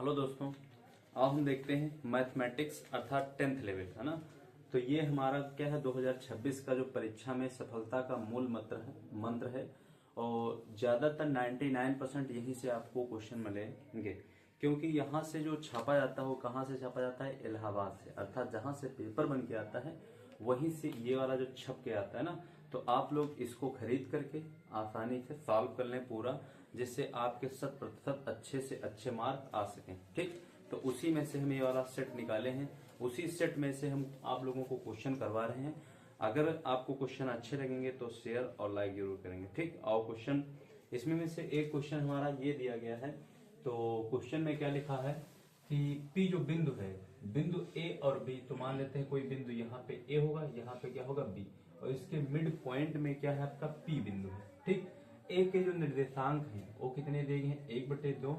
Hello दोस्तों, आज हम देखते हैं मैथमेटिक्स अर्थात 10th लेवल का ना। तो ये हमारा क्या है 2026 का जो परीक्षा में सफलता का मूल मंत्र है और ज्यादातर 99% यहीं से आपको क्वेश्चन मिलेंगे, क्योंकि यहाँ से जो छापा जाता है वो कहाँ से छापा जाता है, इलाहाबाद से, अर्थात जहाँ से पेपर बन के आता है वहीं से ये वाला जो छप के आता है ना। तो आप लोग इसको खरीद करके आसानी से सॉल्व कर लें पूरा, जिससे आपके 100% अच्छे से अच्छे मार्क आ सकें। ठीक, तो उसी में से हम ये वाला सेट निकाले हैं, उसी सेट में से हम आप लोगों को क्वेश्चन करवा रहे हैं। अगर आपको क्वेश्चन अच्छे लगेंगे तो शेयर और लाइक जरूर करेंगे। ठीक, और क्वेश्चन इसमें में से एक क्वेश्चन हमारा ये दिया गया है। तो क्वेश्चन में क्या लिखा है कि P जो बिंदु है, बिंदु A और B, तो मान लेते हैं कोई बिंदु यहाँ पे A होगा, यहाँ पे क्या होगा B, और इसके मिड पॉइंट में क्या है आपका P बिंदु है। ठीक, A के जो निर्देशांक हैं वो कितने दिए गए हैं, 1/2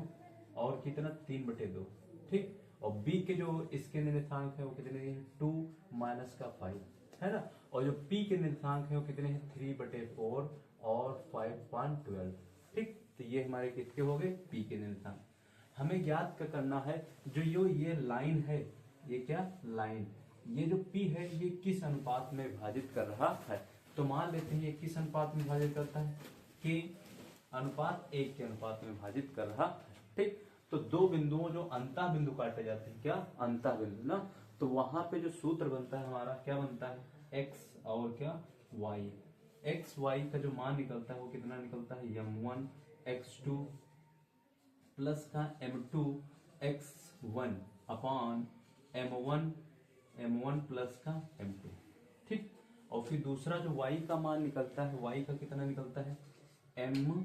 और कितना 3/2। ठीक, और B के जो इसके निर्देशांक है वो कितने दिए हैं, 2 - 5 है ना। और जो P के निर्देशांक है वो कितने हैं, 3/4 और 5/12। ठीक, तो ये हमारे किसके हो गए, P के निर्देशांक। हमें ज्ञात क्या करना है, जो ये लाइन है, ये क्या लाइन, ये जो P है ये किस अनुपात में विभाजित कर रहा है। तो मान लेते हैं ये किस अनुपात में विभाजित करता है, K अनुपात 1 के अनुपात में विभाजित कर रहा है। ठीक, तो दो बिंदुओं जो अंतः बिंदु काटे जाते हैं, क्या अंतः बिंदु ना, तो वहां पे जो सूत्र बनता है हमारा क्या बनता है, x और क्या y। x y का जो मान निकलता है वो कितना निकलता है, m1 x2 प्लस का m2 x1 upon m1 plus का m2। ठीक, और फिर दूसरा जो y का मान निकलता है, y का कितना निकलता है, m1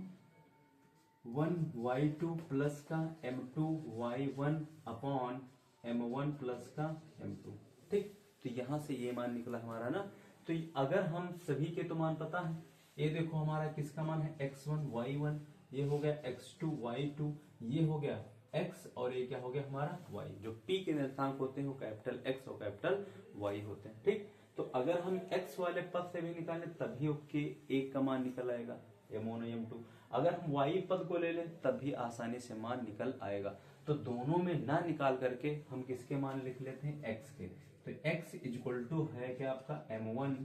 y2 प्लस का m2 y1 upon m1 plus का m2। ठीक, तो यहां से ये मान निकला हमारा ना। तो अगर हम सभी के तो मान पता है, ये देखो हमारा किसका मान है, x1 y1, ये हो गया x2 y2, ये हो गया x, और ये क्या हो गया हमारा y। जो P के निर्देशांक होते हैं वो कैपिटल X और कैपिटल Y होते हैं। ठीक, तो अगर हम x वाले पद से भी निकालें तभी उसके एक का मान निकल आएगा, m1 m2। अगर हम y पद को ले लें तब भी आसानी से मान निकल आएगा। तो दोनों में ना निकाल करके हम किसके मान लिख लेते हैं, x के। तो x इक्वल टू है क्या आपका m1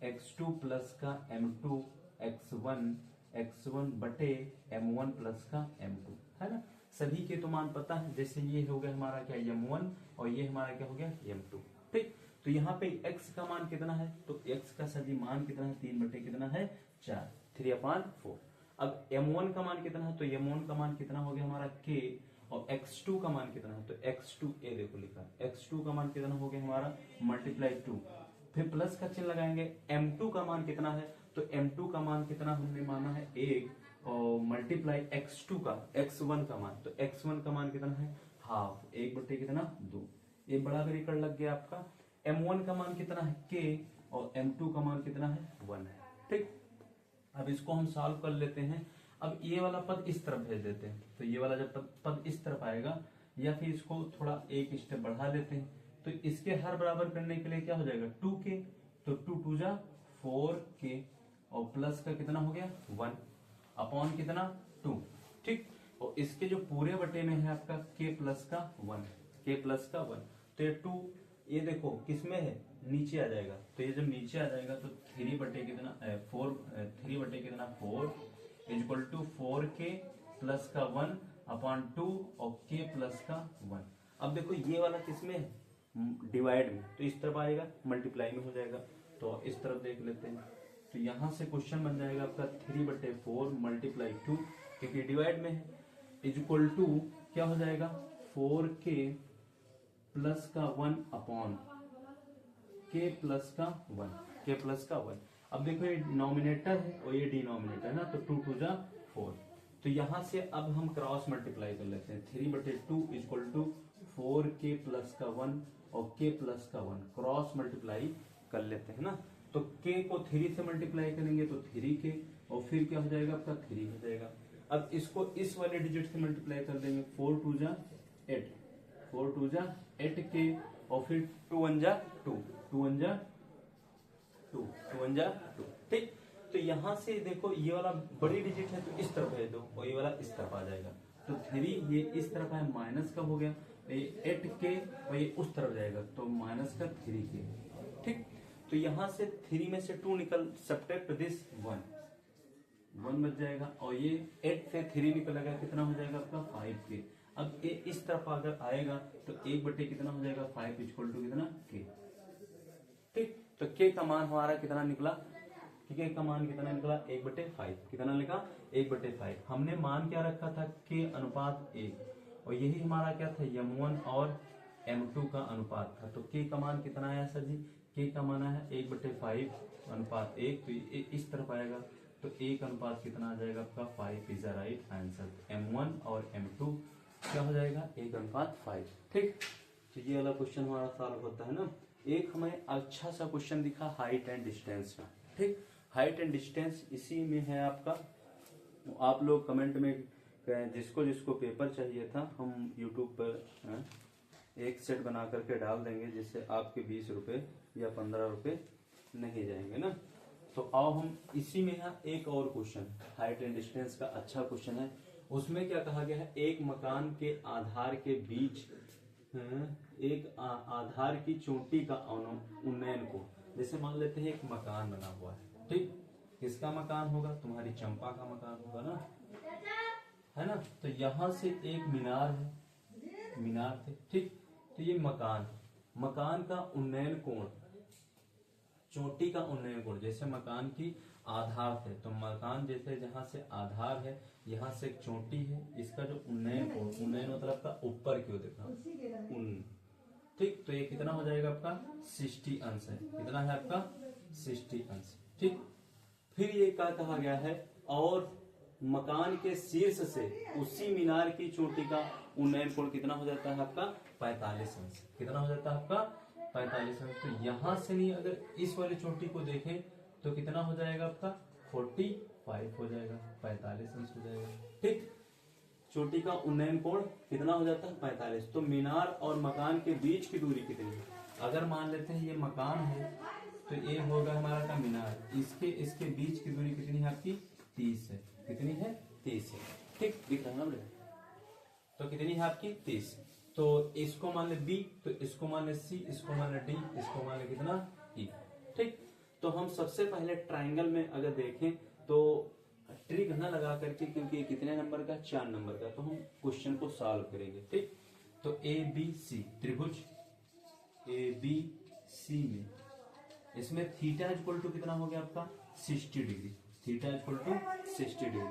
x2 प्लस का m2 x1 बटे m1 प्लस का m2, है ना। सभी के तो मान पता है, जैसे ये हो गया हमारा क्या m1 और ये हमारा क्या हो गया m2। ठीक, तो यहाँ पे x का मान कितना है, तो x का सभी मान कितना है, 3 बटे कितना है 4, 3/4। अब m1 का मान कितना है, तो m1 का मान कितना हो गया हमारा k, और x2 का मान कितना है, तो x2 ए देखो लिखा, x2 का मान कितना हो गया हमारा मल्टीप्लाई 2, फिर प्लस का चिन्ह लगाएंगे। m2 का मान कितना है, तो m2 का मान कितना हमने माना है 1, और मल्टीप्लाई x2 का x1 का मान, तो x1 का मान कितना है हाफ, 1 बटे कितना 2। ये बड़ा ब्रैकेट लग गया आपका। m1 का मान कितना है k, और m2 का मान कितना है 1 है। ठीक, अब इसको हम सॉल्व कर लेते हैं। अब ये वाला पद इस तरफ भेज देते हैं, तो ये वाला जब पद इस तरफ आएगा, या फिर इसको थोड़ा एक स्टेप बढ़ा लेते हैं, तो इसके हर बराबर करने के लिए क्या हो जाएगा 2k, तो 2 2 जा 4k, और प्लस का कितना हो गया 1 अपॉन कितना 2। ठीक, और इसके जो पूरे बटे में है आपका k प्लस का 1, तो ये 2, ये देखो किसमें है, नीचे आ जाएगा, तो ये जब नीचे आ जाएगा तो 3 बटे कितना 4 इक्वल टू 4k प्लस का 1 अपॉन 2 और k प्लस का 1। अब देखो ये वाला किसमें है, डिवाइड में, तो इस तरफ आएगा, मल्टीप्लाई में हो जाएगा, तो इस तरफ देख लेते हैं। तो यहां से क्वेश्चन बन जाएगा आपका 3/4 मल्टीप्लाई 2, क्योंकि डिवाइड में है, इक्वल टू क्या हो जाएगा 4k प्लस का 1 अपॉन k प्लस का 1। अब देखो ये डिनोमिनेटर है और ये डिनोमिनेटर है ना, तो 2 2 जा 4। तो यहां से अब हम क्रॉस मल्टीप्लाई कर लेते हैं, 3/2 इक्वल टू 4k प्लस का 1 और k प्लस का 1, क्रॉस मल्टीप्लाई कर लेते हैं ना। तो k को 3 से मल्टीप्लाई करेंगे तो 3k, और फिर क्या हो जाएगा आपका 3 हो जाएगा। अब इसको इस वाले डिजिट से मल्टीप्लाई कर देंगे, 4 2 जा 8k, और फिर 2 1 जा 2, 2 1 जा 2, 2 1 जा 2। ठीक, तो यहां से देखो ये वाला बड़ी डिजिट है तो इस तरफ भेज दो, और ये वाला इस तरफ आ जाएगा, तो 3 ये इस तरफ है, माइनस का हो गया, ये 8k और ये उस तरफ जाएगा तो माइनस का 3k। ठीक, तो यहां से 3 में से 2 निकल, सब्ट्रैक्ट दिस 1 बच जाएगा, और ये 8 से 3 निकलेगा, कितना हो जाएगा आपका 5k। अब ये इस तरफ अगर आएगा तो 1 बटे कितना हो जाएगा 5 इक्वल टू कितना k। ठीक, तो k का मान हमारा कितना निकला, k का मान कितना निकला 1/5। कितना लिखा 1/5। हमने मान क्या रखा था k अनुपात 1, और यही हमारा क्या था m1 और m2 का अनुपात था। तो k का मान कितना आया सर जी, k का मान है 1/5 अनुपात 1, तो ये इस तरफ आएगा तो 1 अनुपात कितना आ जाएगा आपका 5 is the right answer. m1 और m2 क्या हो जाएगा 1 अनुपात 5। ठीक, तो ये वाला क्वेश्चन हमारा सॉल्व होता है ना। एक हमें अच्छा सा क्वेश्चन दिखा हाइट एंड डिस्टेंस का। ठीक, हाइट एंड डिस्टेंस इसी में है आपका। आप लोग कमेंट में जिसको जिसको पेपर चाहिए था हम यूट्यूब पर एक सेट बना करके डाल देंगे, जिससे आपके 20 रुपए या 15 रुपए नहीं जाएंगे ना। तो आओ हम इसी में है एक और क्वेश्चन, हाइट एंड डिस्टेंस का अच्छा क्वेश्चन है। उसमें क्या कहा गया है, एक मकान के आधार के बीच एक आधार की चोटी का उन्नयन को, जैसे मान लेते हैं एक मकान बना हुआ है। ठीक, किसका मकान होगा, तुम्हारी चंपा का मकान होगा ना, है ना। तो यहां से एक मीनार है, मीनार थे। ठीक, तो ये मकान का उन्नयन कोण, चोटी का उन्नयन कोण, जैसे मकान की आधार थे तो मकान जैसे जहां से आधार है यहाँ से एक चोटी है, इसका जो उन्नयन कोण, उन्नयन मतलब का ऊपर की ओर देखना। ठीक, तो ये कितना हो जाएगा आपका 60 अंश है। कितना है आपका 60 अंश। ठीक, फिर ये क्या कहा गया है, और मकान के शीर्ष से उसी मीनार की चोटी का उन्नयन कोण कितना हो जाता है आपका 45 अंश। कितना हो जाता है आपका 45 अंश। तो यहां से नहीं, अगर इस वाली चोटी को देखें तो कितना हो जाएगा आपका 45 हो जाएगा, 45 अंश हो जाएगा। ठीक, चोटी का उन्नयन कोण कितना हो जाता है 45। तो मीनार और मकान के बीच की दूरी कितनी है, अगर मान लेते हैं ये मकान है तो ये होगा हमारा का मीनार, इसके बीच की दूरी कितनी है आपकी 30 है। कितनी है 30 है। ठीक, दिख रहा है ना, तो कितनी है आपकी 30। तो इसको मान ले B, तो इसको मान ले C, इसको मान ले D, इसको मान ले कितना E। ठीक, तो हम सबसे पहले ट्राइंगल में अगर देखें तो ट्रिक ना लगा करके, क्योंकि ये कितने नंबर का 4 नंबर का, तो हम क्वेश्चन को सॉल्व करेंगे। ठीक, तो ABC त्रिभुज ABC में इसमें थीटा इक्वल टू कितना हो गया आपका 60 degree, theta equal to 60 degree.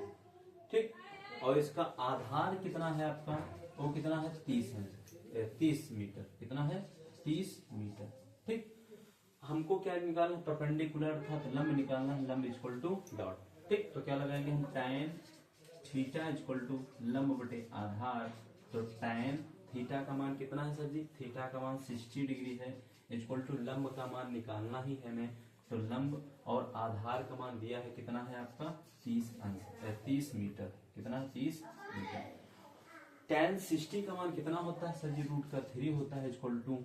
ठीक, और इसका आधार कितना है आपका, वो कितना है 30 मीटर। कितना है 30 मीटर। ठीक, हमको क्या निकालना, परपेंडिकुलर अर्थात लंब निकालना, लंब इक्वल टू डॉट। ठीक, तो क्या लगाएंगे हम, tan थीटा इक्वल टू लंब बटे आधार। तो tan थीटा का मान कितना है सर जी, थीटा का मान 60 डिग्री है, इक्वल टू लंब का मान निकालना ही है हमें। तो लंब और आधार का मान दिया है कितना है आपका 30 मीटर। कितना 30 मीटर। tan 60 का मान कितना होता है सर जी, रूट का 3 होता है, इक्वल टू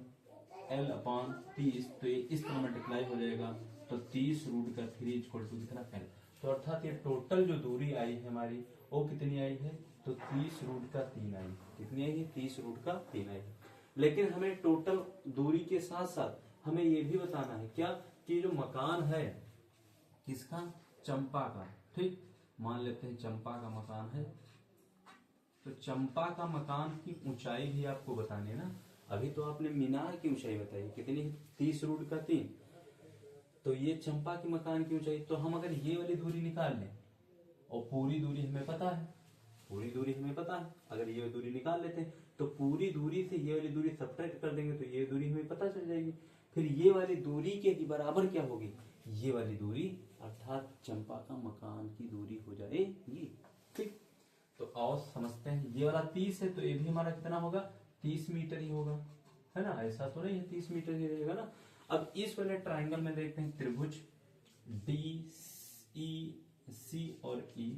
L/30। तो ये इस तरह मल्टीप्लाई हो जाएगा, तो 30 रूट का 3 इक्वल टू कितना L। तो अर्थात ये टोटल जो दूरी आई है हमारी वो कितनी आई है, तो 30 रूट का 3 आई। कितनी आई है 30 रूट का 3 आई। लेकिन हमें टोटल दूरी के साथ साथ हमें ये भी बताना है क्या, कि जो मकान है किसका, चंपा का। ठीक, मान लेते हैं चंपा का मकान है, तो चंपा का मकान की ऊंचाई भी आपको बतानी है ना। अभी तो आपने मीनार की ऊंचाई बताई, कितनी है 30 रूट का 3। तो ये चंपा की मकान की ऊंचाई, तो हम अगर ये वाली दूरी निकाल लें, और पूरी दूरी हमें पता है, पूरी दूरी हमें पता है, अगर ये दूरी निकाल लेते हैं तो पूरी दूरी से ये वाली दूरी सब्ट्रैक्ट कर देंगे तो ये दूरी हमें पता चल जाएगी। फिर ये वाली दूरी के बराबर क्या होगी, ये वाली दूरी, अर्थात चंपा का मकान की दूरी हो जाएगी। ठीक, तो आओ समझते हैं। ये वाला 30 है तो ये भी हमारा कितना होगा 30 मीटर ही होगा, है ना। ऐसा तो नहीं है 30 मीटर ही रहेगा ना। अब इस वाले ट्राइंगल में देखते हैं त्रिभुज DEC और E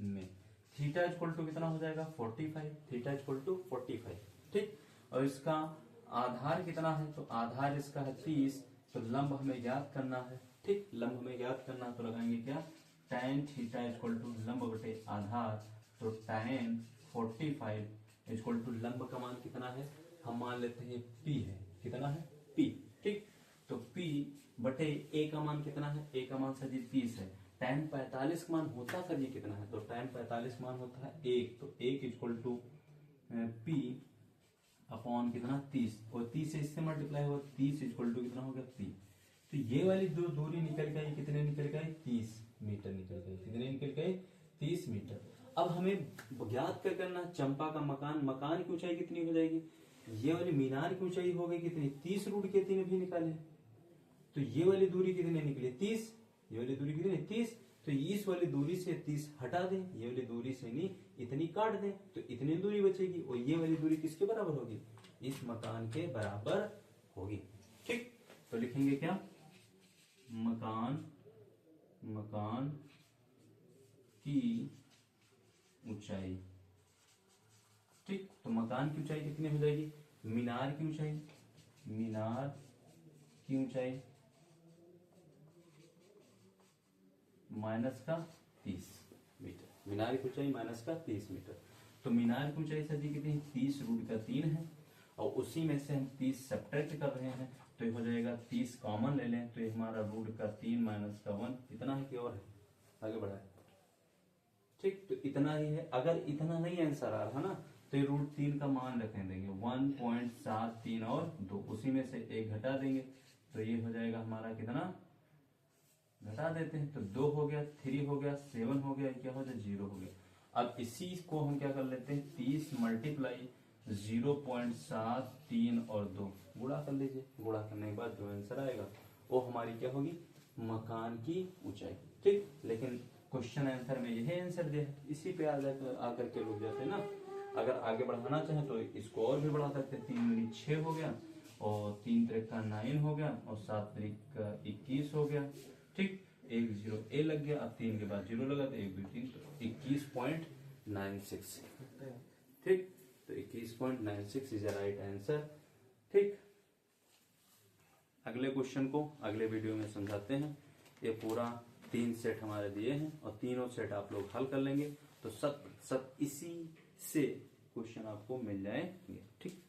में थीटा इक्वल टू कितना हो जाएगा 45, थीटा इक्वल टू 45। ठीक, और इसका आधार कितना है, तो आधार इसका है 30। तो लंब हमें ज्ञात करना है। ठीक, लंब हमें ज्ञात करना, तो लगाएंगे क्या, tan थीटा इक्वल टू लंब बटे आधार। तो tan 45 इक्वल टू लंब का मान कितना है, हम मान लेते हैं P है, कितना है P, ठीक। तो P बटे A का मान कितना है, A का मान सर जी 30 है, tan 45 का मान होता सर जी कितना है, तो tan 45 मान होता है 1, तो 1 इक्वल टू P अपॉन कितना 30, और 30 से इससे मल्टीप्लाई होगा, 30 इक्वल टू कितना हो गया P। तो ये वाली जो दूरी निकल गई कितने निकल गए, 30 मीटर निकल गई, कितने निकल गए 30 मीटर। अब हमें ज्ञात कर करना चंपा का मकान, मकान की ऊंचाई कितनी हो जाएगी, ये वाली मीनार की ऊंचाई हो गई कितनी 30 रूट के 3 भी निकाले, तो ये वाली दूरी कितनी निकली 30, ये वाली दूरी कितनी 30, तो इस वाली दूरी से 30 हटा दें, ये वाली दूरी से नहीं इतनी काट दें, तो इतनी दूरी बचेगी, और ये वाली दूरी किसके बराबर होगी, इस मकान के बराबर होगी, ठीक। तो लिखेंगे क्या, मकान, मकान की ऊंचाई, ठीक। तो मकान की ऊंचाई कितनी हो जाएगी, मीनार की ऊंचाई, मीनार की ऊंचाई माइनस का 30 मीटर, मीनार की ऊंचाई माइनस का 30 मीटर। तो मीनार की ऊंचाई सर जी कितनी 30 रूट का 3 है, और उसी में से हम 30 सब्ट्रैक्ट कर रहे हैं, तो ये हो जाएगा 30 कॉमन ले लें, तो ये हमारा रूट का 3 माइनस का 1 इतना है कि और है, आगे बढ़ाए, ठीक। तो इतना ही है, अगर इतना नहीं आंसर आ रहा ना, तो ये रूट 3 का मान रखने देंगे 1.73 और 2, उसी में से 1 घटा देंगे, तो ये हो जाएगा हमारा कितना, घटा देते हैं, तो 2 हो गया, 3 हो गया, 7 हो गया, क्या हो जाए 0 हो गया। अब इसी को हम क्या कर लेते हैं, 30 मल्टीप्लाई 0.73 और 2 गुणा कर लीजिए, गुणा करने के बाद जो आंसर आएगा वो हमारी क्या होगी, मकान की ऊंचाई, ठीक। लेकिन क्वेश्चन आंसर में यही आंसर दिया है, इसी पे आकर के रुक जाते ना। अगर आगे बढ़ाना चाहें तो इसको और भी बढ़ा सकते हैं, 3 दूनी 6 हो गया, और 3 त्रिका 9 हो गया, और 7 त्रिका 21 हो गया, ठीक। 1 0 ए लग गया, अब 3 के बाद 0 लगा, तो 1 2 3, तो 21.96, ठीक। तो 21.96 इज राइट आंसर, ठीक। अगले क्वेश्चन को अगले वीडियो में समझाते हैं। ये पूरा 3 सेट हमारे दिए हैं, और तीनों सेट आप लोग हल कर लेंगे, तो सब इसी से क्वेश्चन आपको मिल जाएंगे, ठीक।